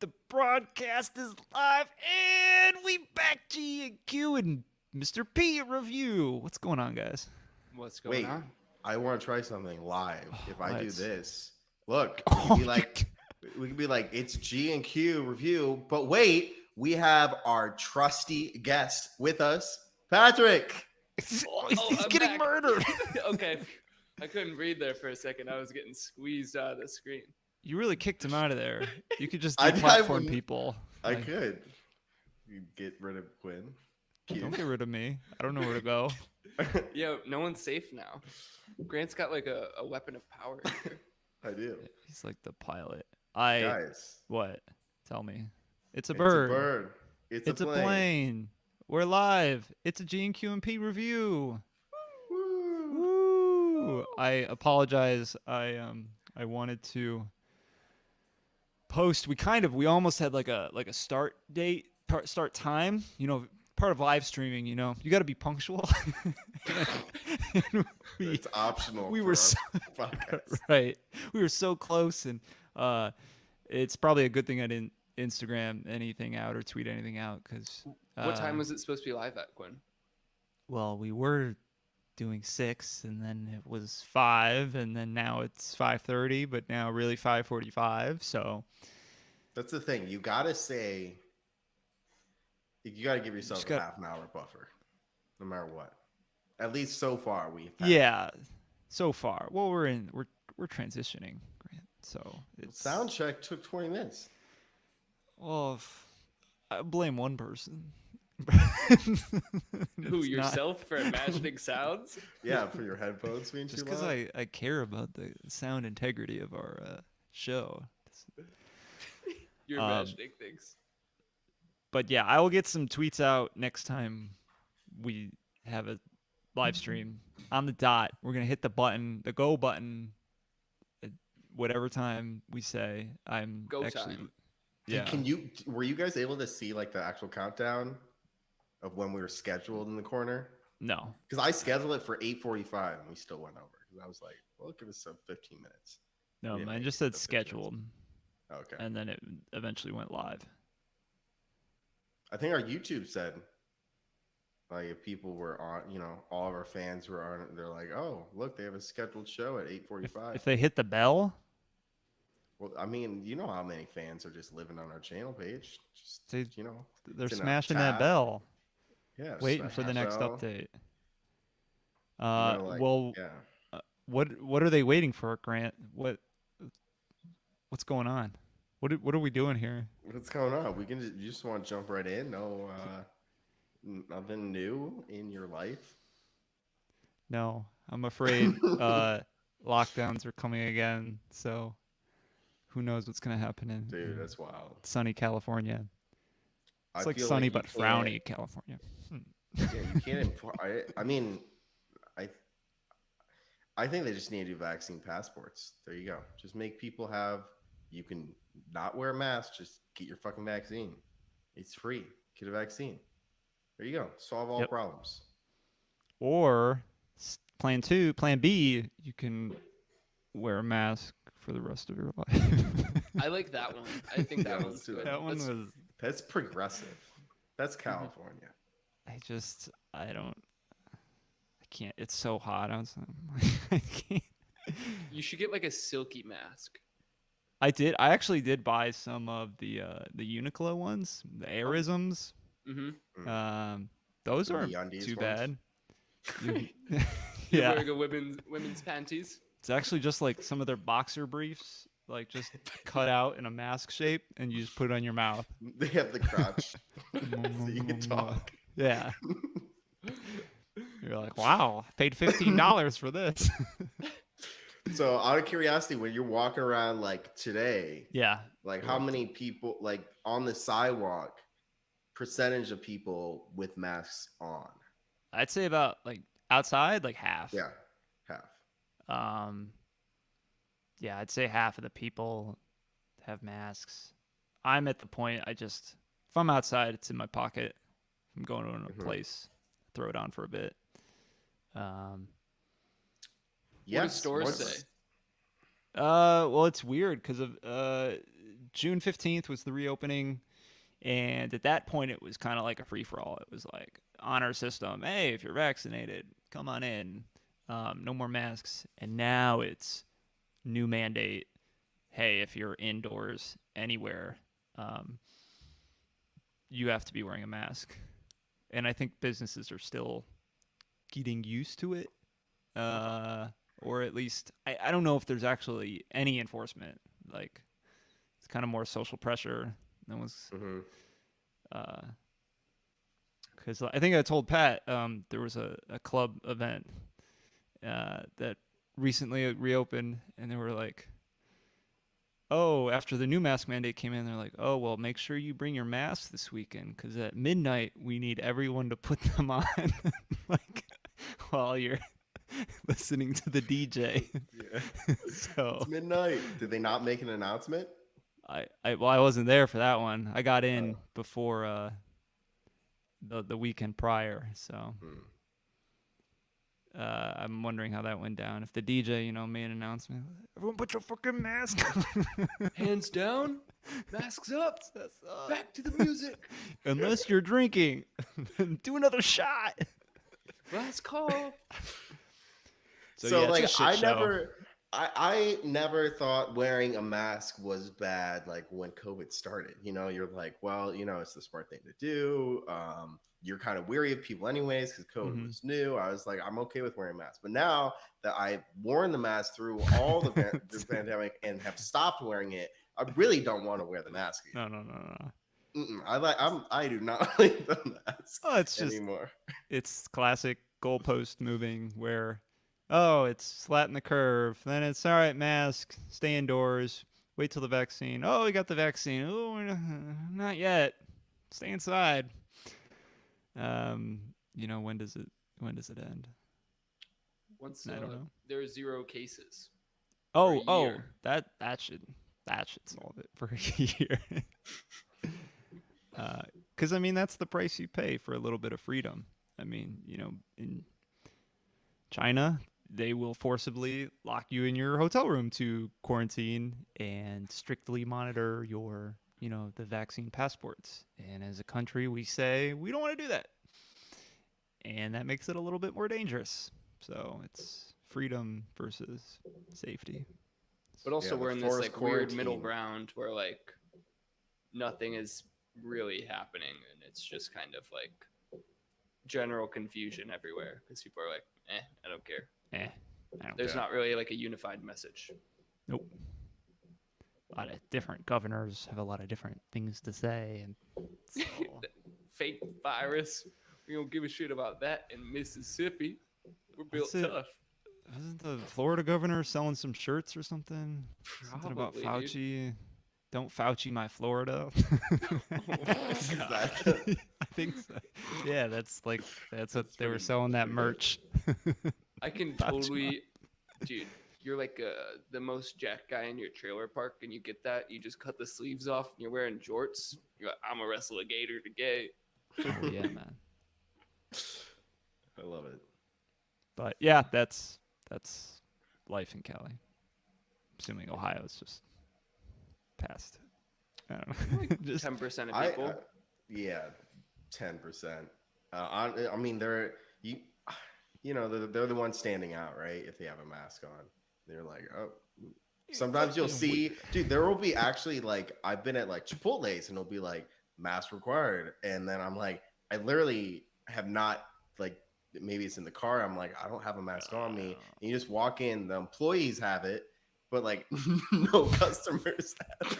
The broadcast is live, and we back G and Q and Mr. P review. What's going on, guys? What's going Wait, on? I want to try something live. If I do Let's- this, look, Oh, we could be like, it's G and Q review. But wait, we have our trusty guest with us, Patrick. he's I'm getting back. murdered. Okay, I couldn't read there for a second. I was getting squeezed out of the screen. You really kicked him out of there. You could just I deplatform wouldn't- people. I Like, could. You get rid of Quinn. Don't Q. get rid of me. I don't know where to go. Yo, no one's safe now. Grant's got like a weapon of power. Here. I do. He's like the pilot. Guys, What? Tell me. It's a it's bird. a bird. It's a plane. We're live. It's a G and Q and P review. Woo. Woo! I apologize. I wanted to post. We almost had like a start date, start time. You know, part of live streaming. You know, you got to be punctual. And It's optional. we for were our so- podcast. right. We were so close, and it's probably a good thing I didn't Instagram anything out or tweet anything out because. What time was it supposed to be live at, Quinn? Well, we were doing 6, and then it was 5, and then now it's 5:30, but now really 5:45. So That's the thing. You gotta say. You gotta give yourself Just a got- half an hour buffer, no matter what. At least so far, we've. yeah, so far, well, we're transitioning, Grant. So it's Sound check took 20 minutes. Well, I blame one person. Who, It's not- yourself for imagining sounds? Yeah, for your headphones being Just too because loud. I care about the sound integrity of our show. You're Um, imagining things. But yeah, I will get some tweets out next time we have a live stream on the dot. We're gonna hit the button, the go button, at whatever time we say. I'm Go actually, time. yeah. Were you guys able to see like the actual countdown of when we were scheduled in the corner? No, Because I scheduled it for 8:45 and we still went over. Because I was like, well, give us some 15 minutes. no, Yeah, mine maybe just said it's 15 minutes. scheduled, Okay. and then it eventually went live. I think our YouTube said, like, if people were on, all of our fans were on, they're like, oh, look, they have a scheduled show at 8:45. If they hit the bell, Well, I mean, you know how many fans are just living on our channel page. Just, They- they're it's in a smashing that tab. bell, Yeah, waiting for the smash next bell. update. Like, Well, yeah. what are they waiting for, Grant? What's going on? What are we doing here? What's going on? You just want to jump right in? No, nothing new in your life. No, I'm afraid lockdowns are coming again. So who knows what's gonna happen in Dude, that's wild. sunny California? I It's like feel sunny you but can't- frowny California. Yeah, you can't. I mean, I think they just need to do vaccine passports. There you go. Just make people have. You can not wear a mask. Just get your fucking vaccine. It's free. Get a vaccine. There you go. Solve all Yep. problems. Or plan B, you can wear a mask for the rest of your life. I like that one. I think that Yeah, one's let's do good. that one Let's- was. That's progressive. That's California. I can't. It's so hot outside. I can't. You should get like a silky mask. I actually did buy some of the Uniqlo ones, the Aerisms. Mm-hmm. Those The aren't MeUndies too ones? bad. You- You're yeah, wearing a women's panties. it's actually just like some of their boxer briefs, like just cut out in a mask shape, and you just put it on your mouth. They have the crotch, so you can talk. Yeah. You're like, wow, I paid $15 for this. So, out of curiosity, when you're walking around like today, Yeah. like how many people, like on the sidewalk, percentage of people with masks on? I'd say about like outside, like half. Yeah, half. Yeah, I'd say half of the people have masks. I'm at the point if I'm outside, it's in my pocket. If I'm going to a place, throw it on for a bit. What do stores say? Well, it's weird because of June 15th was the reopening, and at that point it was kind of like a free for all. It was like honor system. Hey, if you're vaccinated, come on in. No more masks. And now it's new mandate. Hey, if you're indoors anywhere, you have to be wearing a mask. And I think businesses are still getting used to it. Or at least, I don't know if there's actually any enforcement. Like, it's kind of more social pressure. That was, because I think I told Pat there was a club event that recently reopened, and they were like, oh, after the new mask mandate came in, they're like, oh, well, make sure you bring your mask this weekend, because at midnight we need everyone to put them on, like, while you're listening to the DJ. Yeah. So It's midnight. Did they not make an announcement? I wasn't there for that one. I got in before the weekend prior, so I'm wondering how that went down. If the DJ, made an announcement, everyone put your fucking mask on. Hands down, masks up. Back to the music. Unless you're drinking, do another shot. Last call. So yeah, like it's a shit show. I never thought wearing a mask was bad. Like when COVID started, you're like, well, it's the smart thing to do. You're kind of weary of people anyways because COVID was new. I was like, I'm okay with wearing masks. But now that I've worn the mask through all the pandemic and have stopped wearing it, I really don't want to wear the mask again. No. I do not like the mask It's just anymore. It's classic goalpost moving where, oh, it's flatten the curve. Then it's all right, mask, stay indoors, wait till the vaccine. Oh, we got the vaccine. Oh, not yet. Stay inside. When does it end? Once I don't know. there are 0 cases. Oh, for a year. that should solve it for a year. Because that's the price you pay for a little bit of freedom. In China, they will forcibly lock you in your hotel room to quarantine and strictly monitor your, the vaccine passports. And as a country, we say we don't want to do that. And that makes it a little bit more dangerous. So it's freedom versus safety. But also Yeah, we're in the this forced like weird middle quarantine. ground where like nothing is really happening and it's just kind of like general confusion everywhere because people are like, I don't care. I don't There's care. not really like a unified message. Nope. A lot of different governors have a lot of different things to say, and so, Fake virus. We don't give a shit about that in Mississippi. We're built That's it. tough. wasn't the Florida governor selling some shirts or something? Something about Probably, dude. Fauci. Don't Fauci my Florida. That- I think so. Yeah, that's what they were pretty- selling that pretty good. merch. I can Gotcha. totally, dude. You're like the most jacked guy in your trailer park, and you get that. You just cut the sleeves off, and you're wearing jorts. You're like, I'm a wrestle a gator today. Oh yeah, man. I love it. But yeah, that's life in Cali. Assuming Ohio's just past. I don't know. Just 10% of I people. yeah, 10%. I mean, they're they're the ones standing out, right? If they have a mask on, they're like, oh. Sometimes you'll see, dude. There will be actually like I've been at like Chipotle's and it'll be like mask required, and then I'm like, I literally have not like maybe it's in the car. I'm like, I don't have a mask on me. And you just walk in, the employees have it, but like no customers have it.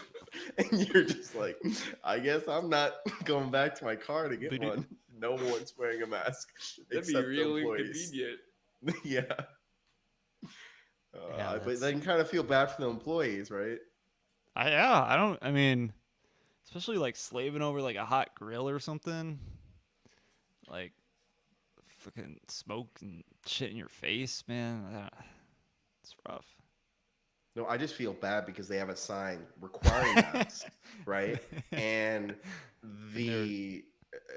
And you're just like, I guess I'm not going back to my car to get But it- one. No one's wearing a mask. That'd be except the real employees. inconvenient. Yeah. Yeah, But that's- then you kind of feel bad for the employees, right? I mean, especially like slaving over like a hot grill or something. Like fucking smoke and shit in your face, man. It's rough. No, I just feel bad because they have a sign requiring masks, right? And the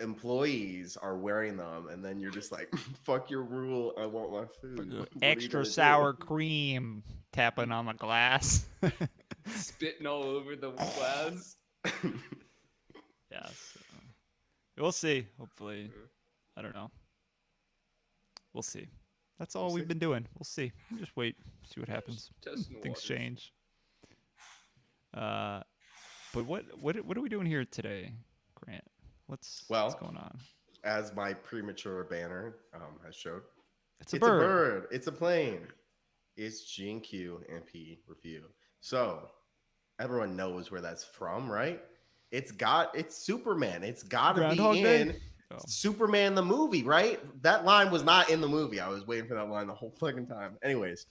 employees are wearing them, and then you're just like, "Fuck your rule! I want my food." What are you Extra gonna do? sour cream tapping on the glass. spitting all over the glass. Yeah. So we'll see. Hopefully, I don't know. We'll see. That's all We'll we've see. been doing. We'll see. Just wait. See what happens. Testing the Things waters. change. But what are we doing here today, Grant? What's Well, going on? As my premature banner has showed, It's a bird. bird. It's a plane. It's G&Q and P review. So everyone knows where that's from, right? It's Superman. It's got to Groundhog be Day? in Oh. Superman the movie, right? That line was not in the movie. I was waiting for that line the whole fucking time. Anyways,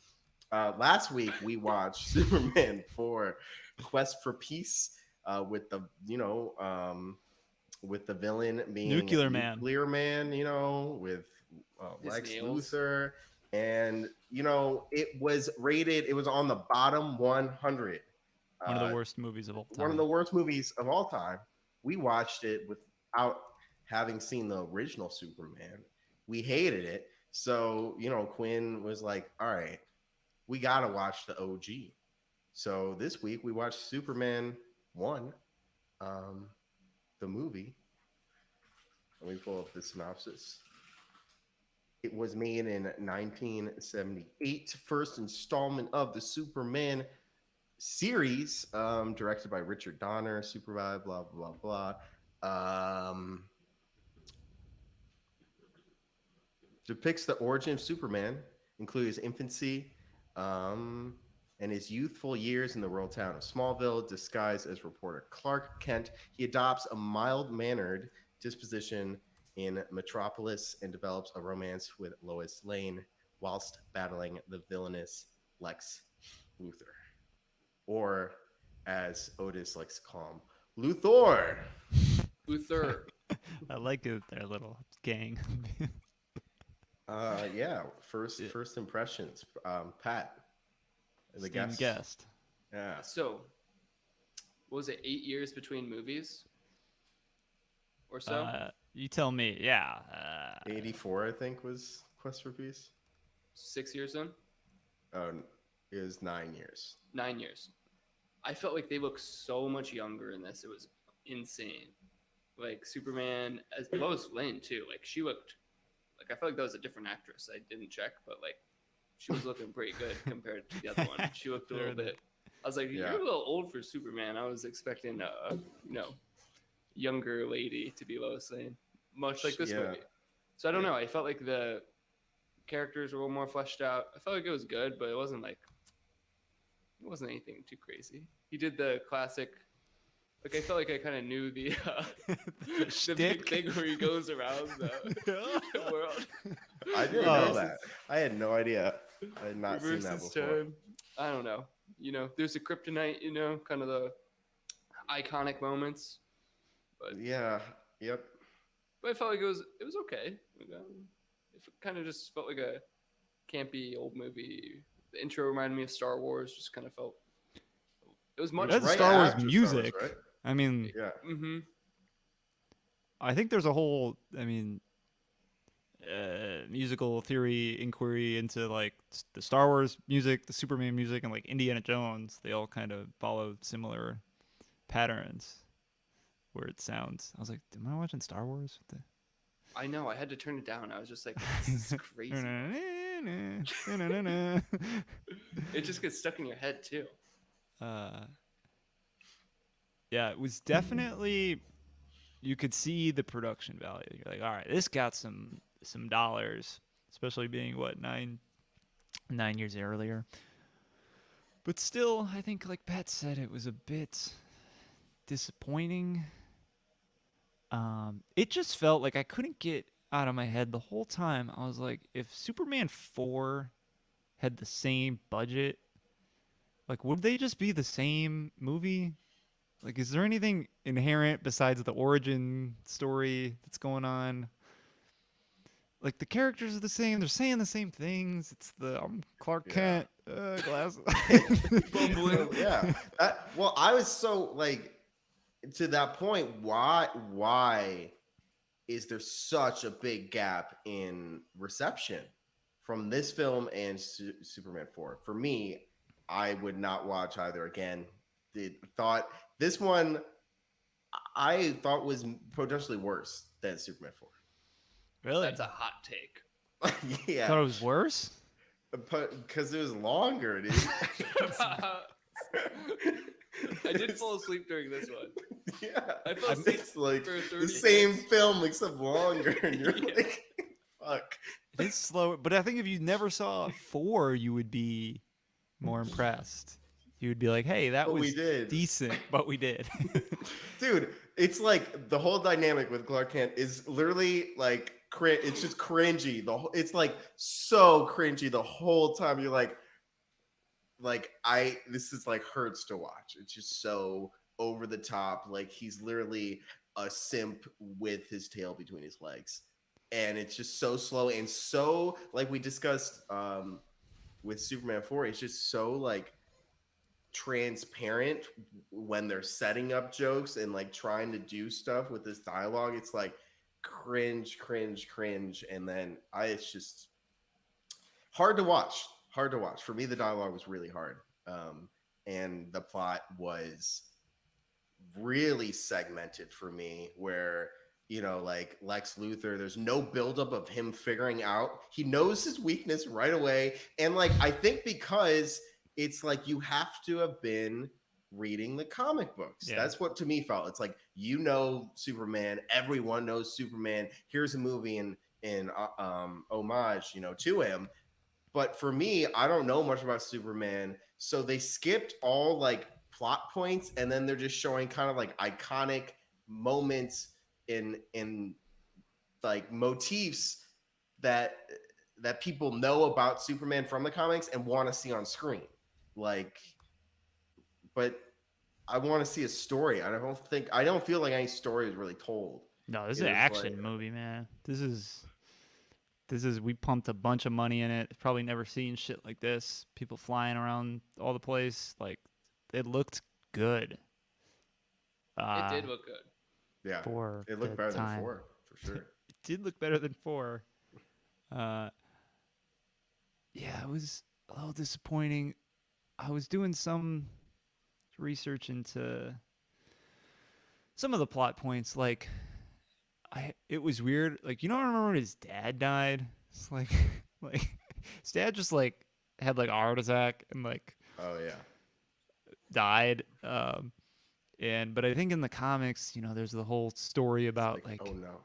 last week we watched Superman 4 Quest for Peace with the with the villain being Nuclear Man. Nuclear Man, with His Lex nails. Luthor. And, it was rated, it was on the bottom 100. One of the worst movies of all time. One of the worst movies of all time. We watched it without having seen the original Superman. We hated it. So, Quinn was like, all right, we got to watch the OG. So this week we watched Superman 1, the movie. Let me pull up the synopsis. It was made in 1978, first installment of the Superman series, directed by Richard Donner, supervised, blah, blah, blah. Depicts the origin of Superman, including his infancy and his youthful years in the rural town of Smallville, disguised as reporter Clark Kent. He adopts a mild-mannered disposition in Metropolis and develops a romance with Lois Lane whilst battling the villainous Lex Luthor. Or, as Otis likes to call him, Luthor. Luthor. I like it. Their little gang. Yeah. First impressions. Pat, the Esteemed guest. Yeah. So, what was it, 8 years between movies? Or so? You tell me. Yeah. 84, I think, was Quest for Peace. 6 years then? It was 9 years. 9 years. I felt like they looked so much younger in this. It was insane. Like Superman, as Lois Lane too. Like she looked, like I felt like that was a different actress. I didn't check, but like she was looking pretty good compared to the other one. She looked a little bit. I was like, you're a little old for Superman. I was expecting younger lady to be Lois Lane, much like this movie. So I don't know. I felt like the characters were a little more fleshed out. I felt like it was good, but it wasn't anything too crazy. He did the classic. Like I felt like I kind of knew the big thing where he goes around the world. I didn't know that. I had no idea. I had not seen that Reverses before. time. I don't know. There's a kryptonite. Kind of the iconic moments. But Yeah. Yep. But I felt like it was okay. It kind of just felt like a campy old movie. The intro reminded me of Star Wars. Just kind of felt. It was much. That's right Star Wars after Star music. Wars, right? I mean, Yeah. Mm-hmm. I think there's a whole, musical theory inquiry into like the Star Wars music, the Superman music, and like Indiana Jones. They all kind of follow similar patterns where it sounds. I was like, am I watching Star Wars? I know. I had to turn it down. I was just like, this is crazy. It just gets stuck in your head too. Yeah, it was definitely. You could see the production value. You're like, all right, this got some dollars, especially being what 9 years earlier. But still, I think, like Pat said, it was a bit disappointing. It just felt like I couldn't get out of my head the whole time. I was like, if Superman 4 had the same budget, like, would they just be the same movie? Like, is there anything inherent besides the origin story that's going on? Like, the characters are the same. They're saying the same things. It's I'm Clark Kent, glasses. Bumbling. Yeah. Well, I was so like to that point. Why is there such a big gap in reception from this film and Superman 4? For me, I would not watch either again thought this one I thought was potentially worse than Superman 4. Really? That's a hot take. Yeah, Thought it was worse. but because it was longer, dude. I did fall asleep during this one. Yeah, I fell asleep it's like for 30 the same minutes. film except longer, and you're Yeah. like, fuck. It is slow, but I think if you never saw 4, you would be more impressed. You would be like, "Hey, that But we was did. decent," but we did. Dude, it's like the whole dynamic with Clark Kent is literally like it's just cringy. It's like so cringy the whole time. You're like this is like hurts to watch. It's just so over the top. Like he's literally a simp with his tail between his legs, and it's just so slow and so like we discussed with Superman 4. It's just so like transparent when they're setting up jokes and like trying to do stuff with this dialogue. It's like cringe, and then it's just hard to watch. For me, the dialogue was really hard, and the plot was really segmented for me, where like Lex Luthor, there's no buildup of him figuring out. He knows his weakness right away, and like I think because it's like you have to have been reading the comic books. Yeah. That's what to me felt. It's like Superman. Everyone knows Superman. Here's a movie in homage, to him. But for me, I don't know much about Superman, so they skipped all like plot points, and then they're just showing kind of like iconic moments in like motifs that people know about Superman from the comics and want to see on screen. Like, but I want to see a story. I don't feel like any story is really told. No, this is It an was action like- movie, man. This is we pumped a bunch of money in it. Probably never seen shit like this. People flying around all the place. Like, it looked good. It did look good. Yeah, For it looked the better time. than 4 for sure. It did look better than 4. Yeah, it was a little disappointing. I was doing some research into some of the plot points. Like, it was weird. Like, I remember when his dad died. It's like his dad just like had like a heart attack and like Oh yeah. died. But I think in the comics, there's the whole story about like oh no.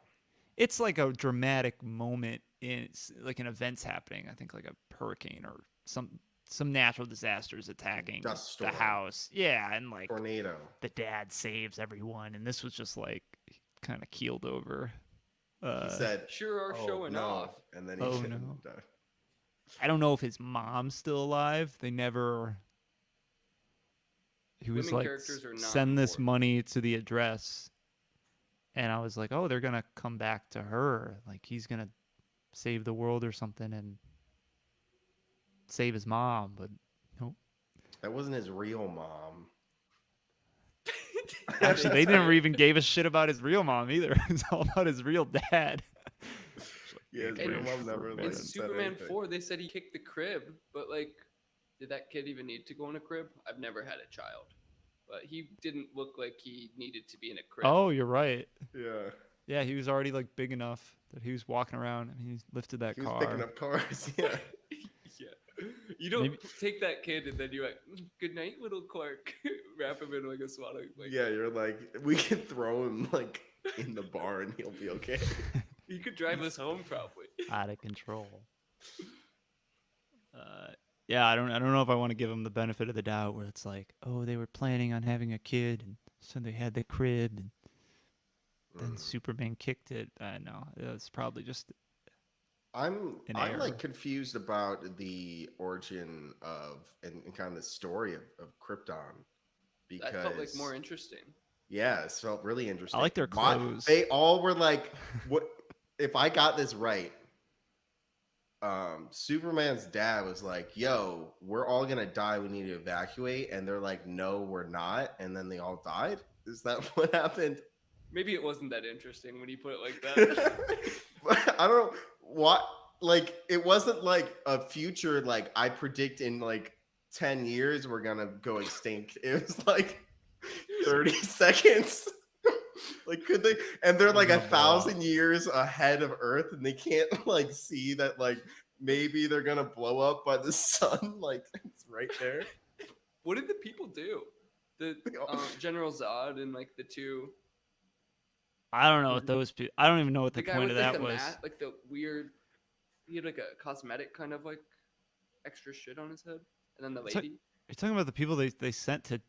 it's like a dramatic moment in like an event's happening. I think like a hurricane or some natural disasters attacking Dust the storm. house. Yeah, and like Tornado. the dad saves everyone, and this was just like kind of keeled over. He said, Sure are "Oh, showing no," off. and then he Oh, died. no. I don't know if his mom's still alive. They never. He was Women like, characters are not send this important. money to the address. And I was like, oh, they're going to come back to her. Like, he's going to save the world or something and save his mom. But nope. That wasn't his real mom. Actually, they never even gave a shit about his real mom either. It's all about his real dad. Yeah, his And real mom never In like, Superman said anything. 4, they said he kicked the crib, but like, did that kid even need to go in a crib? I've never had a child, but he didn't look like he needed to be in a crib. Oh, you're right. Yeah, Yeah, he was already like big enough that he was walking around and he lifted that he was car. picking up cars. Yeah, Yeah. You don't Maybe- take that kid and then you're like, good night, little Clark. Wrap him in like a swaddling blanket. yeah. You're like, we can throw him like in the barn. He'll be okay. He could drive us home probably. Out of control. Yeah, I don't know if I want to give him the benefit of the doubt where it's like, oh, they were planning on having a kid, and so they had the crib, and then Superman kicked it. No, it's probably just I'm An I'm error. like confused about the origin of and kind of the story of Krypton because That felt like more interesting. yeah, it felt really interesting. I like their Why- clothes. They all were like, what if I got this right? Superman's dad was like, yo, we're all gonna die, we need to evacuate, and they're like, no, we're not, and then they all died. Is that what happened? Maybe it wasn't that interesting when you put it like that. I don't know what, like, it wasn't like a future like I predict in like 10 years we're gonna go extinct. It was like 30 seconds. Like, could they? And they're We're like gonna blow up. 1,000 years ahead of Earth, and they can't like see that like maybe they're gonna blow up by the sun. Like, it's right there. What did the people do? The General Zod and like the two. I don't know what those people. I don't even know what the, The guy point with of like that the was. like the weird. He had like a cosmetic kind of like extra shit on his head, and then the It's like- lady. You're talking about the people they sent to.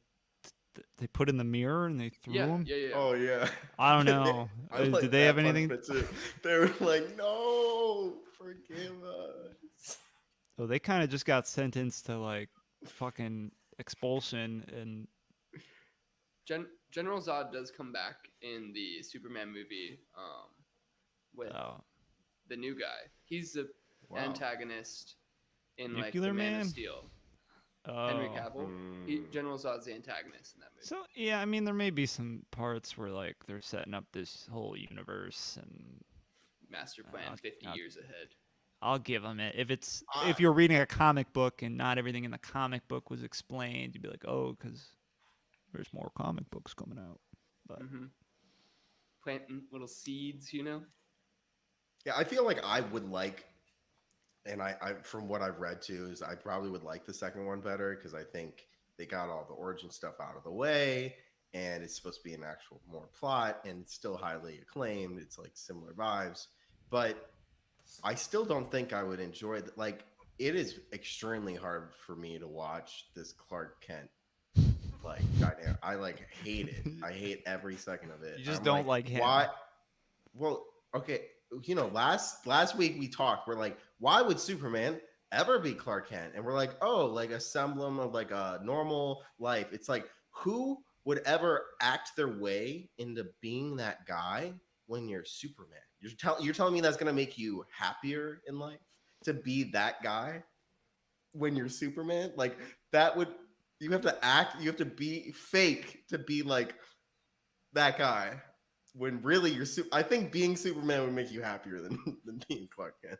They put in the mirror and they threw Yeah, them. yeah, yeah. Oh yeah. I don't know. I Did like they have that anything? punishment, too. They were like, "No, forgive us." So they kind of just got sentenced to like fucking expulsion and General Zod does come back in the Superman movie with the new guy. He's the Wow. antagonist in like Nuclear the Man Man? of Steel. Henry oh. Cavill. General Zod's the antagonist in that movie. So yeah, I mean there may be some parts where like they're setting up this whole universe and Master plan 50 I'll- years ahead. I'll give them it. If it's Ah. if you're reading a comic book and not everything in the comic book was explained, you'd be like, oh, because there's more comic books coming out. But Planting little seeds, you know? Yeah, I feel like I would like, and I from what I've read too, is I probably would like the second one better because I think they got all the origin stuff out of the way, and it's supposed to be an actual more plot, and it's still highly acclaimed. It's like similar vibes, but I still don't think I would enjoy that. Like, it is extremely hard for me to watch this Clark Kent. Like, I like hate it. I hate every second of it. You just I'm don't like him. Why? Well, okay. You know, last week we talked. We're like, why would Superman ever be Clark Kent? And we're like, oh, like a semblance of like a normal life. It's like, who would ever act their way into being that guy when you're Superman? You're telling me that's gonna make you happier in life to be that guy when you're Superman? Like, that would, you have to act, you have to be fake to be like that guy. When really you're I think being Superman would make you happier than being Clark Kent.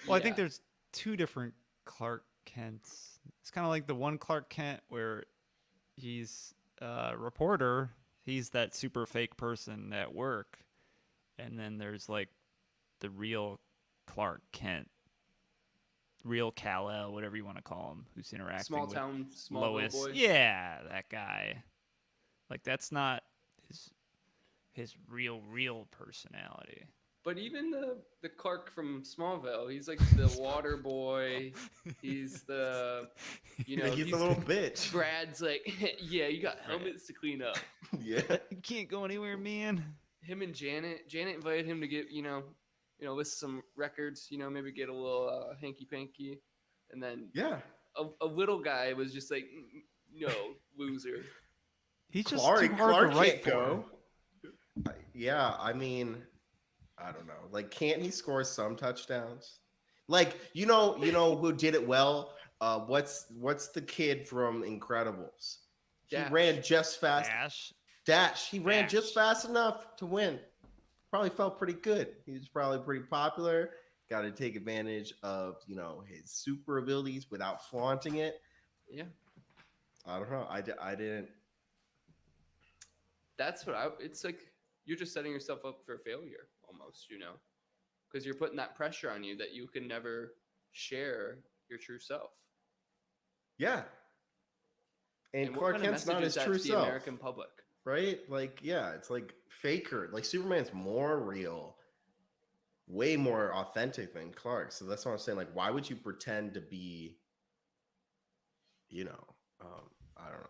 well, I think there's two different Clark Kents. It's kind of like the one Clark Kent where he's a reporter. He's that super fake person at work. And then there's like the real Clark Kent, real Kal-El, whatever you want to call him, who's interacting Small with town, small Lois. boy. Yeah, that guy. Like that's not his real personality. But even the Clark from Smallville, he's like the water boy. He's the, you know, He's a little bitch. Brad's like, yeah, you got helmets to clean up. Yeah. You can't go anywhere, man. Him and Janet invited him to get, list some records, maybe get a little hanky panky. And then Yeah. a little guy was just like, no, loser. He's just Clark, too hard Clark to write can't for. go. Yeah, I mean, I don't know. Like, can't he score some touchdowns? Like, you know who did it well? What's the kid from Incredibles? He Dash. ran just fast. Dash. He ran Dash. just fast enough to win. Probably felt pretty good. He was probably pretty popular. Got to take advantage of his super abilities without flaunting it. Yeah. I don't know. I didn't. That's what it's like. You're just setting yourself up for failure almost, because you're putting that pressure on you that you can never share your true self. Yeah. And what Clark kind of Kent's not message is his that true to the self, American public? right? Like, yeah, it's like faker. Like, Superman's more real, way more authentic than Clark. So that's what I'm saying. Like, why would you pretend to be, I don't know.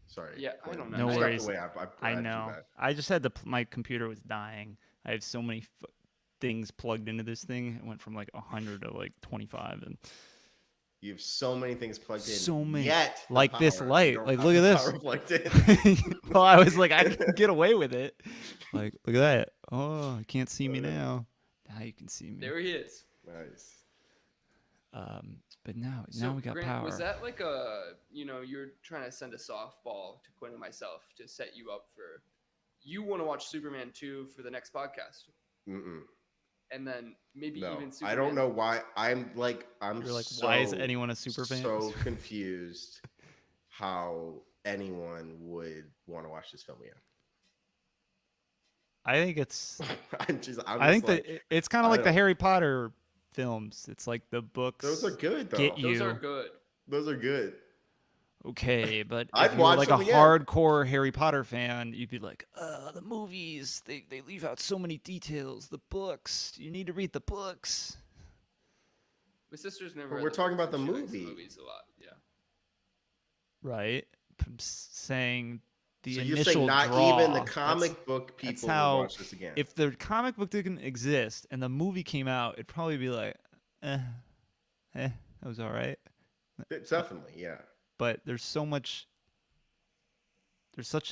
Sorry. Yeah, I don't know. No I- worries. The way I know. I just had my computer was dying. I have so many things plugged into this thing. It went from like 100 to like 25, and You have so many things plugged in. So many. Yet the Like this power- light. you don't Like, have look at the this. power plugged in. well, I was like, I can get away with it. Like, look at that. Oh, you can't see me now. Now you can see me. There he is. Nice. But now So, we got Grant, power. was that like you're trying to send a softball to Quinn and myself to set you up for, you want to watch Superman 2 for the next podcast? Mm-mm. and then maybe No, even Superman. I don't know why. I'm You're like, so, why is anyone a super fan? so confused how anyone would want to watch this film again. I think it's. I'm I just think like, that it's kind of I like the don't- Harry Potter films. It's like the books. those are good though. Get Those you. are good. Those are good. Okay, but I'd if you were watch like a them again. hardcore Harry Potter fan, you'd be like, the movies, they leave out so many details. The books, you need to read the books. My sister's never. But read we're the talking books, about the but she likes movie. movies a lot. Yeah. Right? I'm saying the So you're initial saying not draw. even the That's- comic book people how- would watch this again? If the comic book didn't exist and the movie came out, it'd probably be like, that was all right. Definitely, yeah. But there's such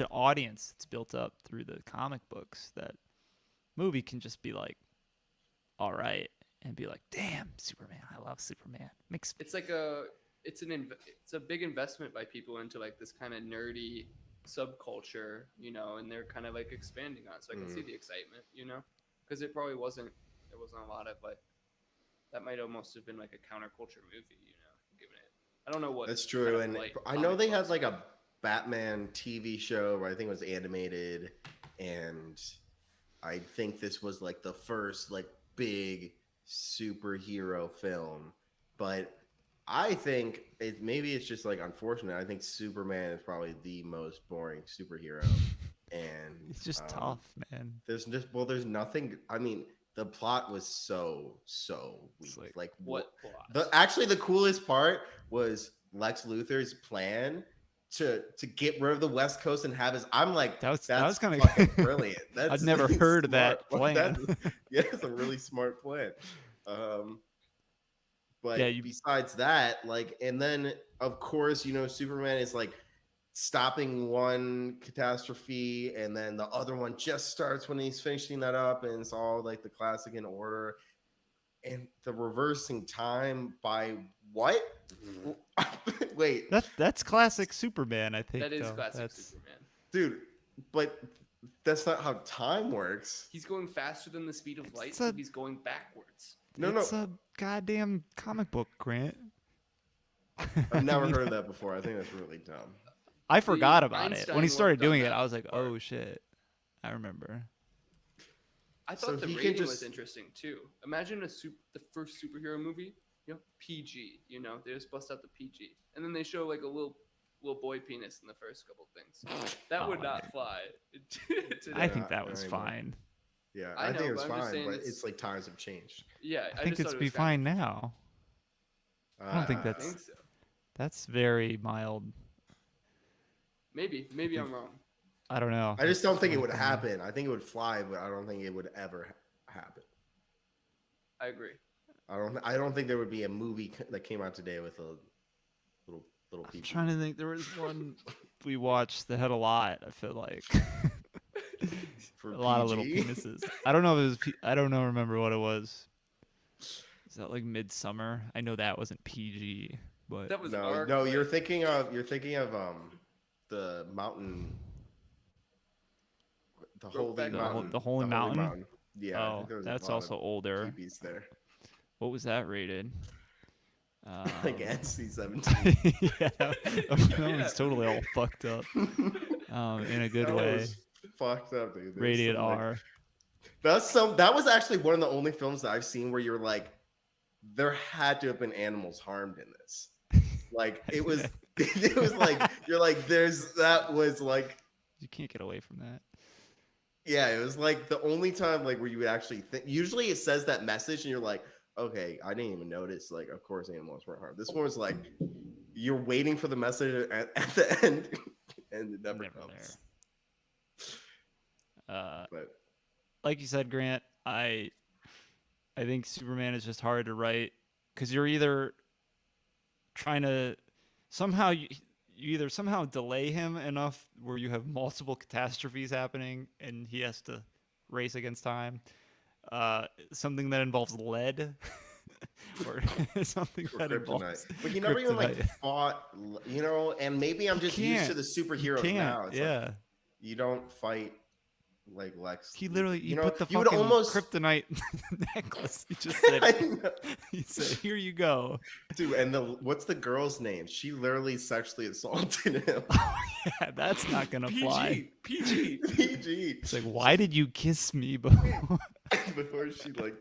an audience that's built up through the comic books that movie can just be like, all right, and be like, damn, Superman, I love Superman. Makes It's like it's a big investment by people into like this kind of nerdy subculture, and they're kind of like expanding on it. So I can see the excitement, because there wasn't a lot of like, that might almost have been like a counterculture movie, given it. I don't know what. That's true. kind of And light I know comic they had books like are. a Batman TV show where I think it was animated, and I think this was like the first like big superhero film. But I think maybe it's just like unfortunate. I think Superman is probably the most boring superhero, and it's just tough, man. There's nothing. I mean, the plot was so weak. It's Like What plot? Actually, the coolest part was Lex Luthor's plan to get rid of the West Coast and have his. I'm like, That was that's kinda- fucking brilliant. That's I've never really heard of that smart. plan. Yeah, it's a really smart plan. But Yeah, besides that, like, and then of course, Superman is like stopping one catastrophe, and then the other one just starts when he's finishing that up, and it's all like the classic in order. And the reversing time by what? Wait, That's classic Superman, I think. That is though. classic That's, Superman. dude, but that's not how time works. He's going faster than the speed of light, It's so a- he's going backwards. No, it's a goddamn comic book, Grant. I've never heard of that before. I think that's really dumb. I forgot about it Einstein when he started worked on doing it. that I was like, part. "Oh shit!" I remember. I So thought the he can rating was just- interesting too. Imagine the first superhero movie, PG. They just bust out the PG, and then they show like a little boy penis in the first couple things. That would Oh, not man. fly. I Yeah, think that was anymore. fine. Yeah, I I think know, it was but I'm just fine, saying but it's- it's like times have changed. Yeah, I think just it's thought it be was fine now. I think I that's- think so. That's very mild. Maybe I'm wrong. I don't know. I just don't think it would Fine. happen. I think it would fly, but I don't think it would ever happen. I agree. I don't think there would be a movie that came out today with a little I'm people. trying to think. There was one we watched that had a lot. I feel like For a lot of little PG. penises. I don't know if it was. I don't know. Remember what it was? Is that like Midsummer? I know that wasn't PG, but That was No, our no, clip. you're thinking of the mountain, the holy Brokeback mountain, The Holy Mountain? Yeah, I oh, think there was a that's lot also of older. PBs there. What was that rated? Like NC-17. yeah, that one's totally all fucked up in a good That way. was fucked up, dude. There was Rated some, like- R. That was actually one of the only films that I've seen where you're like, there had to have been animals harmed in this. Like it was, it was like you're like, that was like, You can't get away from that. yeah, it was like the only time like where you would actually think. Usually it says that message and you're like, okay, I didn't even notice. Like, of course animals weren't harmed. This one was like, you're waiting for the message at the end, and it never Never comes. But Like you said, Grant, I think Superman is just hard to write because you're either trying to you either somehow delay him enough where you have multiple catastrophes happening and he has to race against time, something that involves lead, or something or that involves kryptonite. But you never even like kryptonite. fought, and maybe I'm just used to the superheroes Can't, now. It's like, yeah. you don't fight like Lex. He literally you he know, put the you would fucking almost kryptonite necklace. He just said, I know. he said, "Here you go." Dude, and what's the girl's name? She literally sexually assaulted him. Oh yeah, that's not gonna fly. PG. PG. It's like, why did you kiss me before? Before she like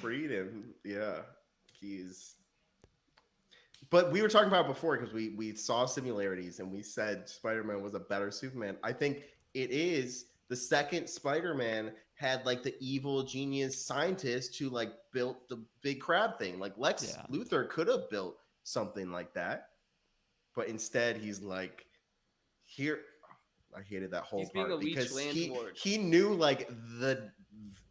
freed him. Yeah. He's but we were talking about it before because we saw similarities and we said Spider-Man was a better Superman. I think it is the second Spider-Man had like the evil genius scientist who like built the big crab thing. Like Lex Yeah. Luthor could have built something like that, but instead he's like, here. I hated that whole He's being part a leech because landlord. he knew like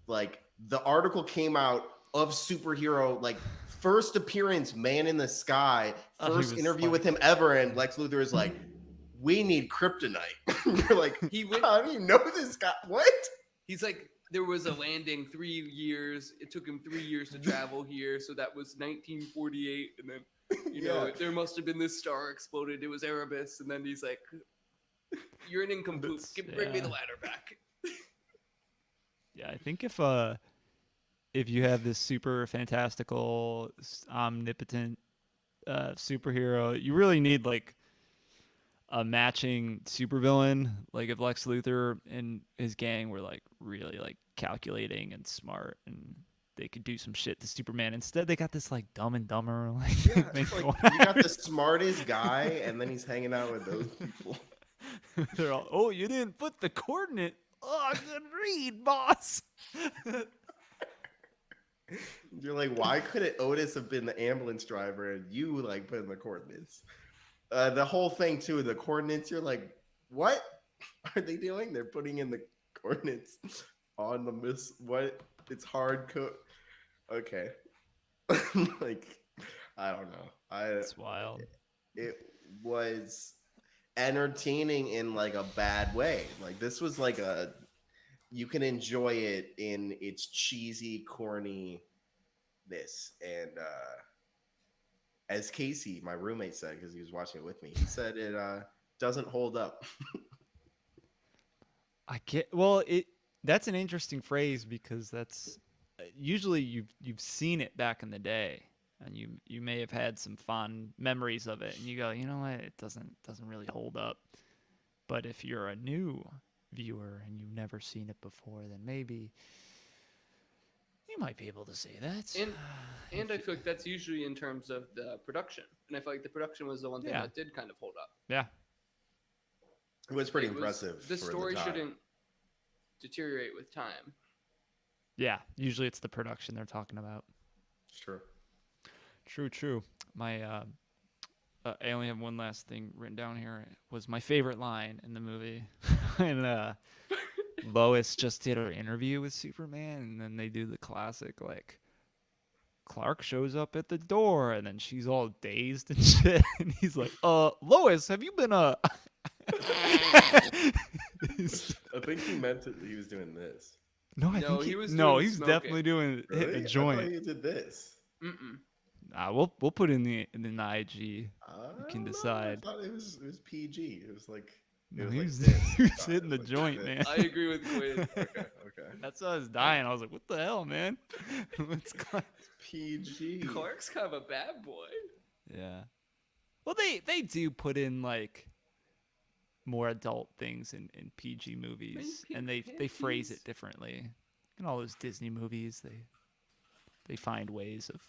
the article came out of superhero like first appearance, Man in the Sky, Oh, he first was interview like- with him ever, and Lex Luthor is like, we need kryptonite. You're like, He went. I don't even know this guy. What? He's like, there was a landing 3 years. It took him 3 years to travel here, so that was 1948, and then you know there must have been this star exploded. It was Erebus, and then he's like, "You're an incomplete. Bring me the yeah. ladder back." Yeah, I think if you have this super fantastical, omnipotent superhero, you really need like a matching supervillain. Like if Lex Luthor and his gang were like really like calculating and smart and they could do some shit to Superman. Instead, they got this like Dumb and Dumber like, Yeah, thing it's like going you got on. the smartest guy, and then he's hanging out with those people. They're all, oh, you didn't put the coordinate. Oh, I can read, boss. You're like, why couldn't Otis have been the ambulance driver and you like put in the coordinates? The whole thing too, the coordinates. You're like, what are they doing? They're putting in the coordinates on the miss. What? It's hard code. Okay, like I don't know. It's wild. It was entertaining in like a bad way. Like this was like you can enjoy it in its cheesy, corny this. And as Casey, my roommate, said, because he was watching it with me, he said it doesn't hold up. I get well. That's an interesting phrase because that's usually you've seen it back in the day, and you may have had some fond memories of it, and you go, you know what, it doesn't really hold up. But if you're a new viewer and you've never seen it before, then maybe you might be able to say that. And I feel like that's usually in terms of the production, and I feel like the production was the one thing Yeah. that did kind of hold up. Yeah, It was pretty It was- impressive. The for story time. shouldn't deteriorate with time. yeah. Usually it's the production they're talking about. It's true. True. My I only have one last thing written down here. It was my favorite line in the movie, and Lois just did her interview with Superman, and then they do the classic like Clark shows up at the door, and then she's all dazed and shit, and he's like, Lois, have you been He's- I think he meant it. He was doing this. No, I No, think he was no, doing he's smoking. definitely doing hitting Really? a I thought joint. he did this. Mm-mm. We'll put in the IG. I can don't know. decide. I thought it was PG. It was like No, it was he like was, this. he I was thought hitting it the was joint, this. man. I agree with Quinn. Okay. That's why I was dying. I was like, what the hell, man? What's going PG. Clark's kind of a bad boy. Yeah. Well, they do put in like more adult things in PG movies, and they phrase it differently. In all those Disney movies, they find ways of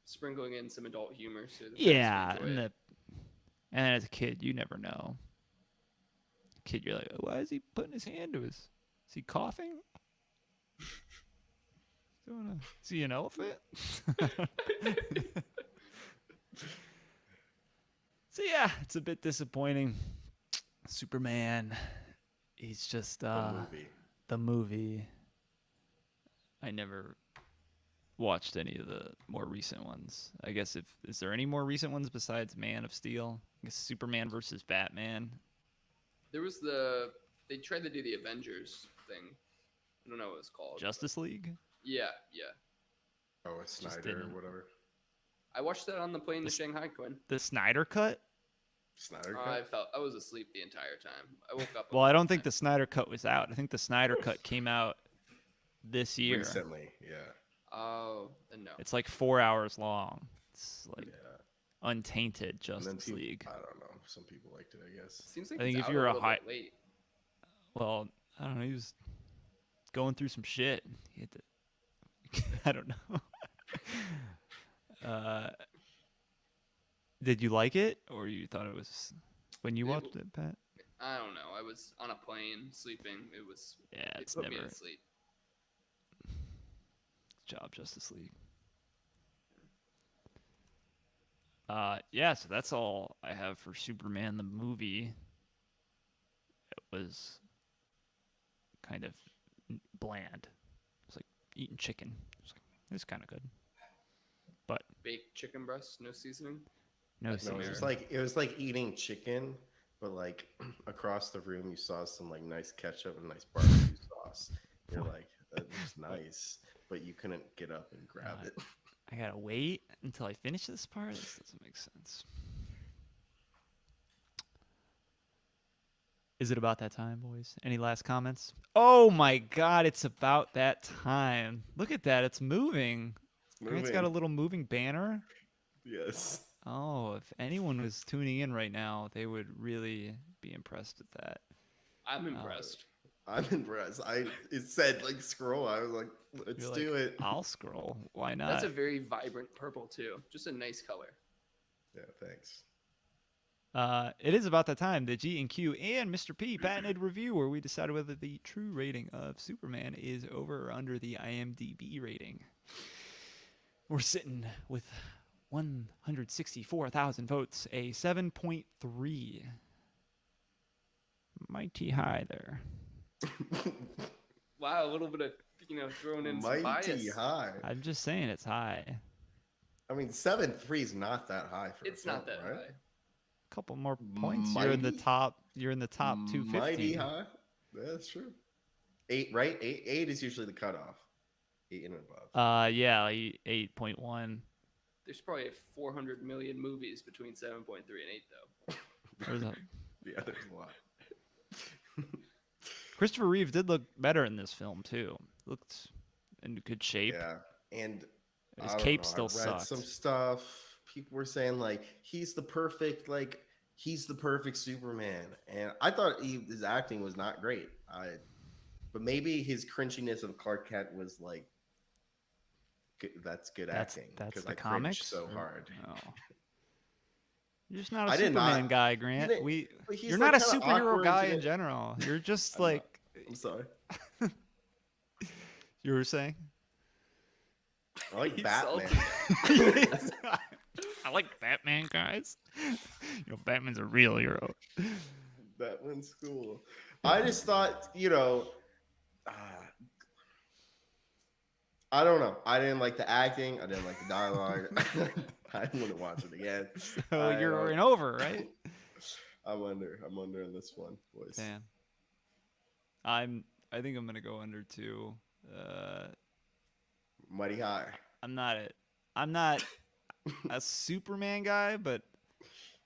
Sprinkling in some adult humor. So the yeah, fans enjoy it. and as a kid, you never know. Kid, you're like, why is he putting his hand to his? Is he coughing? Is he an elephant? So yeah, it's a bit disappointing. Superman, he's just movie. the movie. I never watched any of the more recent ones. I guess is there any more recent ones besides Man of Steel? I guess Superman versus Batman. There was they tried to do the Avengers thing. I don't know what it's called. Justice League? Yeah. Oh, it's Just Snyder or didn't. whatever. I watched that on the plane to This- Shanghai, Quinn. The Snyder Cut? Snyder I Cut. was asleep the entire time. I woke up. Well, I don't think the Snyder Cut was out. I think the Snyder Cut came out this year. Recently, yeah. Oh, then no. It's like 4 hours long. It's like Yeah. untainted And Justice then people, League. I don't know. Some people liked it, I guess. Seems like I think it's if out you're a little high- bit late. Well, I don't know. He was going through some shit. He had to. I don't know. Did you like it, or you thought it was when you It watched it, Pat? I don't know. I was on a plane sleeping. It It's put me never to sleep. job Justice League. Yeah, so that's all I have for Superman the movie. It was kind of bland. It's like eating chicken. It's kind of good. But Baked chicken breast, no seasoning. no That's No, seasoning. it was like eating chicken, but like across the room you saw some like nice ketchup and nice barbecue sauce. You're like, that looks nice, but you couldn't get up and grab God. it. I gotta wait until I finish this part. This doesn't make sense. Is it about that time, boys? Any last comments? Oh my God, it's about that time. Look at that, it's moving. Grant's got a little moving banner. Yes. Oh, if anyone was tuning in right now, they would really be impressed with that. I'm impressed. I'm impressed. It said like scroll. I was like, let's You're do like, it. I'll scroll. Why not? That's a very vibrant purple too. Just a nice color. Yeah, thanks. It is about that time. The G&Q and Mr. P patented review where we decided whether the true rating of Superman is over or under the IMDb rating. We're sitting with 164,000 votes, a 7.3. Mighty high there. Wow, a little bit of thrown in some Mighty bias. high. I'm just saying it's high. I mean, 7.3 is not that high for. It's a film, not that right? high. A couple more points. You're in the Mighty? top. You're in the top 250. Mighty high. That's true. 8, right? 8 is usually the cutoff. 8 and above. Yeah, 8.1. There's probably 400 million movies between 7.3 and 8 though. There's a Yeah, there's a lot. Christopher Reeve did look better in this film too. Looked in good shape. Yeah, and His I don't cape know, still I read sucked. some stuff. People were saying like he's the perfect Superman, and I thought his acting was not great. But maybe his cringiness of Clark Kent was like that's good acting. That's 'cause the I cringed comics. so hard. Oh. You're just not a I did Superman not- guy, Grant. didn't- We But he's, you're like, not a kinda superhero awkward guy to in the- general. You're just I'm like not. I'm sorry. you were saying. I like He's Batman. salty. I like Batman guys. Batman's a real hero. Batman's cool. I just thought, I don't know. I didn't like the acting. I didn't like the dialogue. I wouldn't watch it again. So I you're don't- in over, right? I'm under in this one, boys. Damn. I think I'm gonna go under too. Mighty high. I'm not a Superman guy, but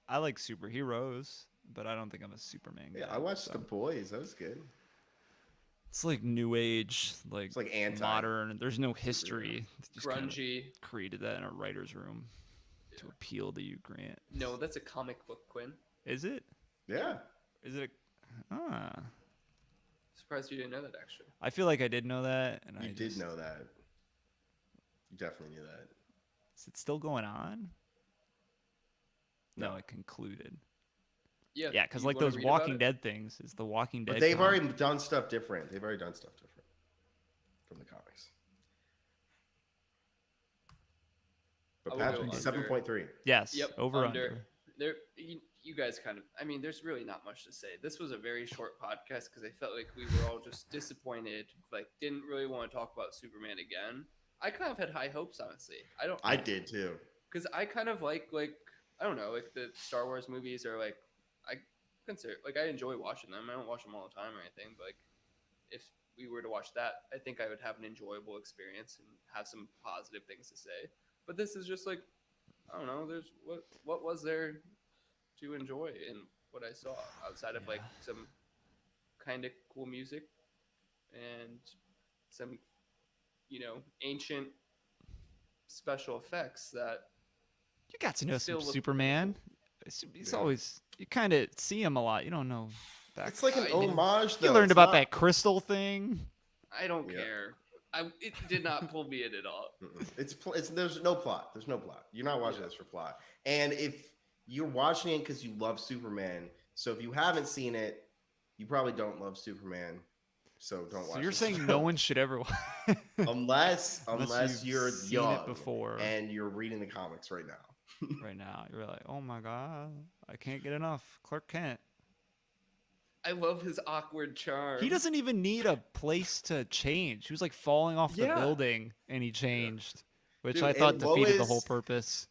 I like superheroes. But I don't think I'm a Superman guy. Yeah, I watched so. The Boys. That was good. It's like new age, like, It's like anti. modern. There's no history. They just kinda Grungy. created that in a writer's room to appeal to you, Grant. No, that's a comic book, Quinn. Is it? Yeah. Is it? Surprised you didn't know that actually. I feel like I did know that, and You I did just- know that. You definitely knew that. Is it still going on? No, No. it concluded. Yeah. Yeah, because you like wanna those read about Walking it? Dead things is the Walking Dead. But they've comic. already done stuff different. They've already done stuff different from the comics. But I will Patrick, go under. 7.3. Yes. Yep. Over under. There, you guys kind of. I mean, there's really not much to say. This was a very short podcast because I felt like we were all just disappointed. Like, didn't really want to talk about Superman again. I kind of had high hopes, honestly. I did too. Because I kind of like I don't know, like the Star Wars movies are like I consider I enjoy watching them. I don't watch them all the time or anything, but like if we were to watch that, I think I would have an enjoyable experience and have some positive things to say. But this is just like I don't know. There's what was there to enjoy in what I saw outside of like Yeah. some kind of cool music and some, ancient special effects that You got to know still some look Superman. He's Yeah. always you kind of see him a lot. You don't know back. It's like an I didn't- homage. You Though. learned It's about not- that crystal thing. I don't Yeah. care. It did not pull me in at all. Mm-mm. It's there's no plot. There's no plot. You're not watching this for plot. And if you're watching it because you love Superman, so if you haven't seen it, you probably don't love Superman. So don't watch. So you're this saying film. no one should ever watch unless you've you're seen young it before. and you're reading the comics right now. Right now. You're like, oh my god, I can't get enough. Clark Kent. I love his awkward charm. He doesn't even need a place to change. He was like falling off the Yeah. building and he changed, which Dude, I thought and defeated the whole Lois- purpose.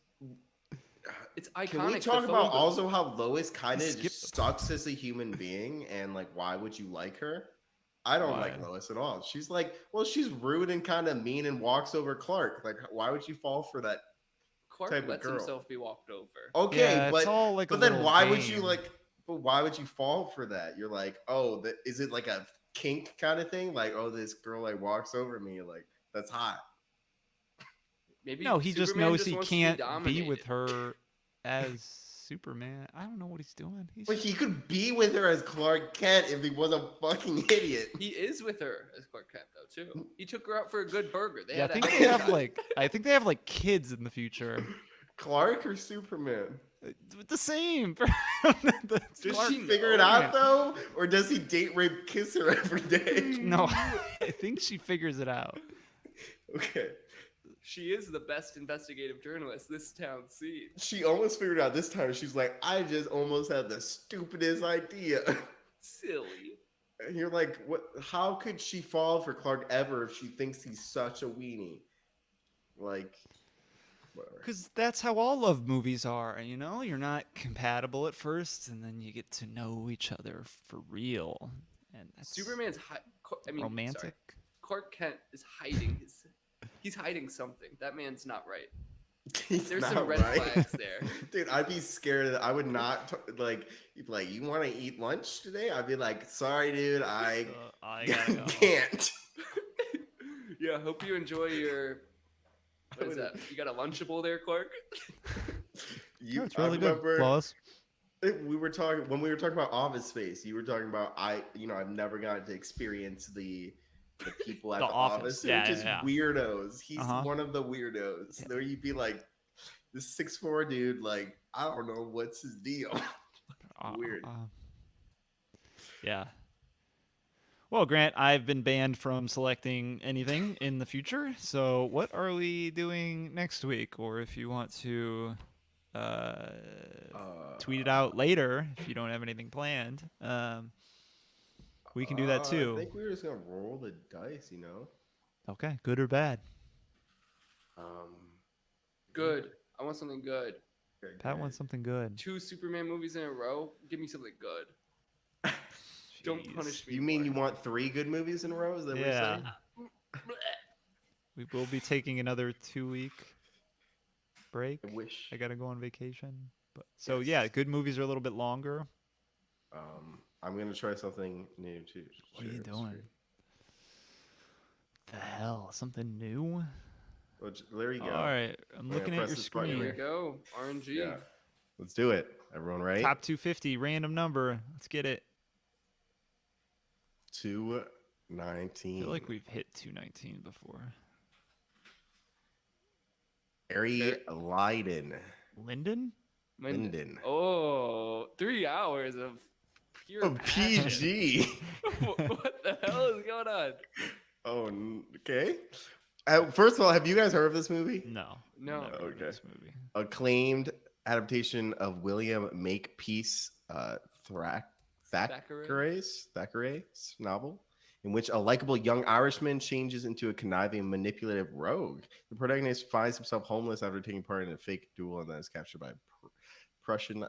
It's iconic. Can we the talk phone about booth. also how Lois kind of Skip just the part. sucks as a human being, and like, why would you like her? I don't like Why? Lois at all. She's like, well, she's rude and kind of mean and walks over Clark. Like, why would you fall for that? Clark type of lets girl. himself be walked over. Okay, Yeah, it's but all like a but then little why would you game. like? But why would you fall for that? You're like, oh, is it like a kink kind of thing? Like, oh, this girl like walks over me, like that's hot. Maybe No, he just Superman knows he wants to can't be dominated. with her as Superman. I don't know what he's doing. He's But he could be with her as Clark Kent if he was a fucking idiot. He is with her as Clark Kent though too. He took her out for a good burger. They yeah, I had a think hell they of a have time. like I think they have like kids in the future. Clark or Superman? The same. That's Does Clark she Kent. figure it out though, or does he date rape kiss her every day? No, I think she figures it out. Okay, She is the best investigative journalist this town sees. she almost figured it out this time. She's like, I just almost had the stupidest idea. Silly. And you're like, what? How could she fall for Clark ever if she thinks he's such a weenie? Like, whatever. Because that's how all love movies are. You know, you're not compatible at first, and then you get to know each other for real. And that's Superman's romantic. sorry. Clark Kent is hiding he's hiding something. That man's not right. He's There's not some red right. flags there. Dude, I'd be scared that I would not like. You'd be like, you want to eat lunch today? I'd be like, sorry, dude, I I gotta go. can't. Yeah, hope you enjoy your. What is would- that? You got a Lunchable there, Clark? You, It's really I good. remember Lois. we were talking when we were talking about Office Space. You were talking about I've never gotten to experience the people at The the, office. office. Yeah, They're just yeah. weirdos. He's Uh-huh. one of the weirdos. Yeah. There you'd be like, this 6'4" dude. Like, I don't know what's his deal. Weird. Yeah. Well, Grant, I've been banned from selecting anything in the future. So, what are we doing next week? Or if you want to tweet it out later, if you don't have anything planned, we can do that I too. think we were just gonna roll the dice, you know. Okay, good or bad? Good. I want something good. Okay, Pat great. wants something good. 2 Superman movies in a row. Give me something good. Don't Jeez. punish me. You mean for you it. want 3 good movies in a row? Is that what you're Yeah. saying? We will be taking another 2-week break. I wish. I gotta go on vacation. But so Yes. yeah, good movies are a little bit longer. I'm gonna try something new too. What are you Share the doing? screen. The hell, something new? Well, there you go. All right, I'm gonna looking at press your this button Here we screen. go. RNG. Yeah. Let's do it. Everyone ready? Top 250, random number. Let's get it. 219. I feel like we've hit 219 before. Harry Lydon. Lyndon? Linden. Oh, 3 hours of pure Oh, passion. PG. What the hell is going on? Oh, okay. First of all, have you guys heard of this movie? No. No. never heard of Okay. This movie. Acclaimed adaptation of William Makepeace Thackeray's novel, in which a likable young Irishman changes into a conniving, and manipulative rogue. The protagonist finds himself homeless after taking part in a fake duel and then is captured by a Prussian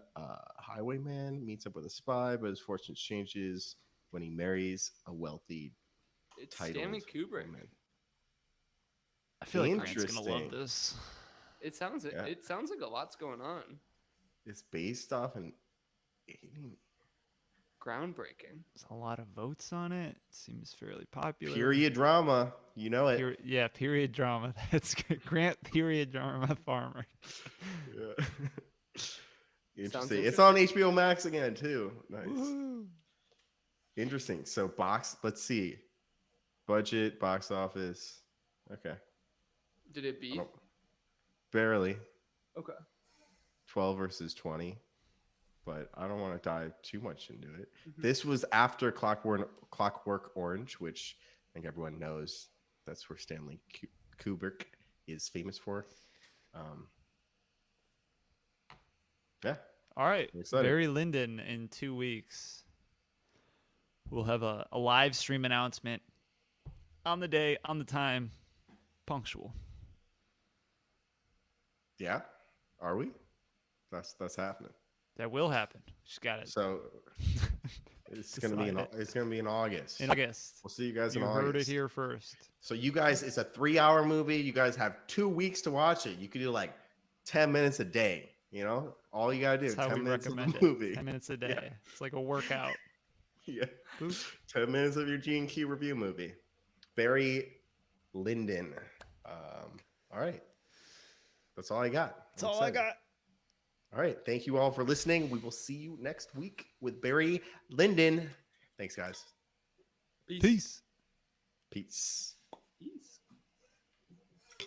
highwayman, meets up with a spy, but his fortune changes when he marries a wealthy It's titled Stanley Kubrick. woman. I feel like Grant's gonna love Interesting. this. It sounds Yeah. it sounds like a lot's going on. It's based off an Groundbreaking. There's a lot of votes on it. It seems fairly popular. Period drama. You know it. Yeah, period drama. That's good. Grant period drama farmer. Yeah. Interesting. interesting. It's on HBO Max again too. Nice. Woo. Interesting. So let's see. Budget, box office. Okay. Did it I beat? don't- Barely. Okay. 12 versus 20. But I don't want to dive too much into it. Mhm. This was after Clockwork Orange, which I think everyone knows. That's where Stanley Kubrick is famous for. Yeah. All right. I'm excited. Barry Lyndon in 2 weeks. We'll have a live stream announcement on the day, on the time, punctual. Yeah. Are we? That's happening. That will happen. Just got it. So it's gonna be in August. In August. We'll see you guys You in August. heard it here first. So you guys, it's a 3-hour movie. You guys have 2 weeks to watch it. You could do like 10 minutes a day. You know, all you gotta do. That's how 10 we minutes of recommend the it. movie. 10 minutes a day. Yeah. It's like a workout. Yeah. Boop. 10 minutes of your G&Q review movie. Barry Lyndon. All right. That's all I got. That's all I got. All right. Thank you all for listening. We will see you next week with Barry Lyndon. Thanks, guys. Peace. Peace.